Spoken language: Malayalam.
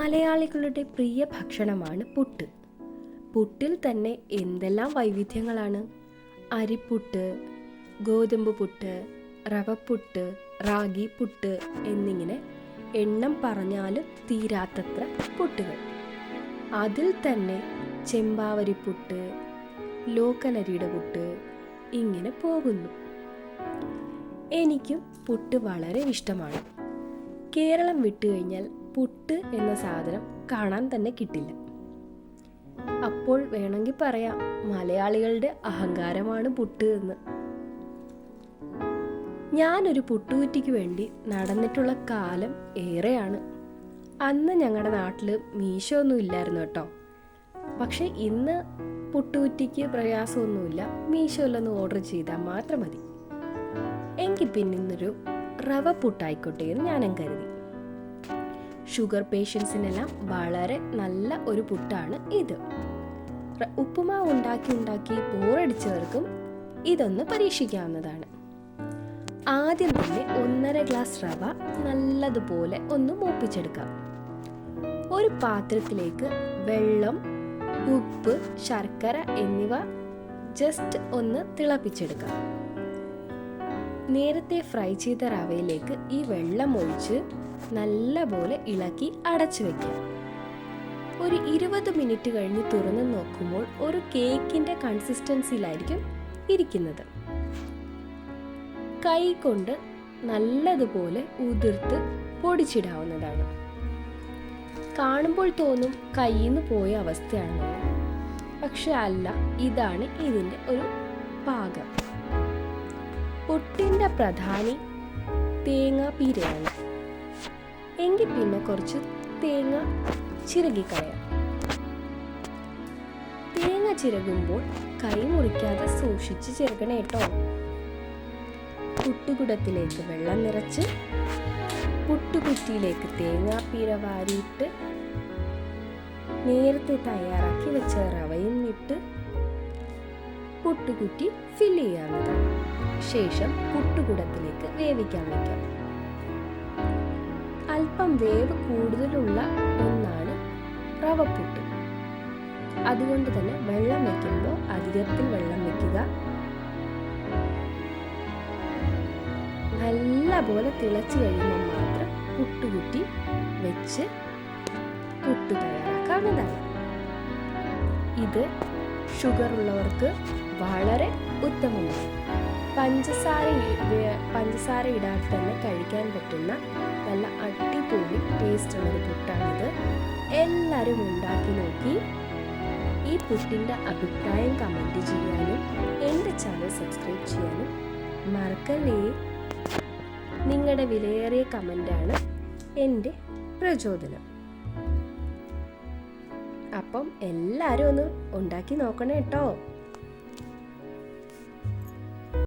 മലയാളികളുടെ പ്രിയ ഭക്ഷണമാണ് പുട്ട്. പുട്ടിൽ തന്നെ എന്തെല്ലാം വൈവിധ്യങ്ങളാണ്! അരിപ്പുട്ട്, ഗോതമ്പ് പുട്ട്, റവപ്പുട്ട്, റാഗി പുട്ട് എന്നിങ്ങനെ എണ്ണം പറഞ്ഞാലും തീരാത്തത്ര പുട്ടുകൾ. അതിൽ തന്നെ ചെമ്പാവരിപ്പുട്ട്, ലോക്കലരിയുടെ പുട്ട്, ഇങ്ങനെ പോകുന്നു. എനിക്കും പുട്ട് വളരെ ഇഷ്ടമാണ്. കേരളം വിട്ടുകഴിഞ്ഞാൽ പുട്ട് എന്ന സാധനം കാണാൻ തന്നെ കിട്ടില്ല. അപ്പോൾ വേണമെങ്കിൽ പറയാം, മലയാളികളുടെ അഹങ്കാരമാണ് പുട്ട് എന്ന്. ഞാനൊരു പുട്ടുകുറ്റിക്ക് വേണ്ടി നടന്നിട്ടുള്ള കാലം ഏറെയാണ്. അന്ന് ഞങ്ങളുടെ നാട്ടിൽ മീശോ ഒന്നും ഇല്ലായിരുന്നു കേട്ടോ. പക്ഷെ ഇന്ന് പുട്ടുകുറ്റിക്ക് പ്രയാസമൊന്നുമില്ല. മീശോയിലൊന്ന് ഓർഡർ ചെയ്താൽ മാത്രം മതി. എങ്കിൽ പിന്നെ ഇന്നൊരു റവ പുട്ടായിക്കോട്ടെ എന്ന് ഞാനും കരുതി. ഷുഗർ പേഷ്യൻസിനെല്ലാം വളരെ നല്ല ഒരു പുട്ടാണ് ഇത്. ഉപ്പുമാവ് ഉണ്ടാക്കി ബോറടിച്ചവർക്കും ഇതൊന്ന് പരീക്ഷിക്കാവുന്നതാണ്. ആദ്യം തന്നെ 1.5 ഗ്ലാസ് റവ നല്ലതുപോലെ ഒന്ന് മൂപ്പിച്ചെടുക്കാം. ഒരു പാത്രത്തിലേക്ക് വെള്ളം, ഉപ്പ്, ശർക്കര എന്നിവ ജസ്റ്റ് ഒന്ന് തിളപ്പിച്ചെടുക്കാം. നേരത്തെ ഫ്രൈ ചെയ്ത റവയിലേക്ക് ഈ വെള്ളം ഒഴിച്ച് നല്ലപോലെ ഇളക്കി അടച്ചു വയ്ക്കാം. ഒരു 20 മിനിറ്റ് കഴിഞ്ഞ് തുറന്ന് നോക്കുമ്പോൾ ഒരു കേക്കിൻ്റെ കൺസിസ്റ്റൻസിയിലായിരിക്കും ഇരിക്കുന്നത്. കൈ കൊണ്ട് നല്ലതുപോലെ ഉതിർത്ത് പൊടിച്ചിടാവുന്നതാണ്. കാണുമ്പോൾ തോന്നും കയ്യിൽ നിന്ന് പോയ അവസ്ഥയാണെന്ന്. പക്ഷെ അല്ല, ഇതാണ് ഇതിൻ്റെ ഒരു പാകം. പുട്ടിൻ്റെ പ്രധാനി തേങ്ങാപ്പീരയാണ്. എങ്കിൽ പിന്നെ കുറച്ച് തേങ്ങ ചിരകിക്കളയാം. തേങ്ങ ചിരകുമ്പോൾ കൈ മുറിക്കാതെ സൂക്ഷിച്ച് ചിരകണേ കേട്ടോ. പുട്ടുകുടത്തിലേക്ക് വെള്ളം നിറച്ച് പുട്ടുകുറ്റിയിലേക്ക് തേങ്ങാപ്പീര വാരിയിട്ട് നേരത്തെ തയ്യാറാക്കി വെച്ച റവയും ഇട്ട് പുട്ടുകുറ്റി ഫില്ല് ചെയ്യാവുന്നതാണ്. ശേഷം പുട്ടുകുടത്തിലേക്ക് വേവിക്കാൻ വയ്ക്കാം. അല്പം വേവ് കൂടുതലുള്ള ഒന്നാണ് റവപ്പുട്ട്. അതുകൊണ്ട് തന്നെ വെള്ളം വയ്ക്കുമ്പോൾ അധികത്തിൽ വെള്ളം വയ്ക്കുക. നല്ലപോലെ തിളച്ച് കഴിയുമ്പോൾ മാത്രം പുട്ടുകുറ്റി വെച്ച് പുട്ട് തയ്യാറാക്കാവുന്നതാണ്. ഇത് ഷുഗർ ഉള്ളവർക്ക് വളരെ ഉത്തമമാണ്. പഞ്ചസാര ഇടാതെ തന്നെ കഴിക്കാൻ പറ്റുന്ന നല്ല അടിപൊളി ടേസ്റ്റ് ഉള്ളൊരു പുട്ടാണിത്. എല്ലാവരും ഉണ്ടാക്കി നോക്കി ഈ പുട്ടിൻ്റെ അഭിപ്രായം കമൻറ്റ് ചെയ്യാനും എൻ്റെ ചാനൽ സബ്സ്ക്രൈബ് ചെയ്യാനും മറക്കല്ലേ. നിങ്ങളുടെ വിലയേറിയ കമൻ്റാണ് എൻ്റെ പ്രചോദനം. അപ്പം എല്ലാവരും ഒന്ന് ഉണ്ടാക്കി നോക്കണേ കേട്ടോ.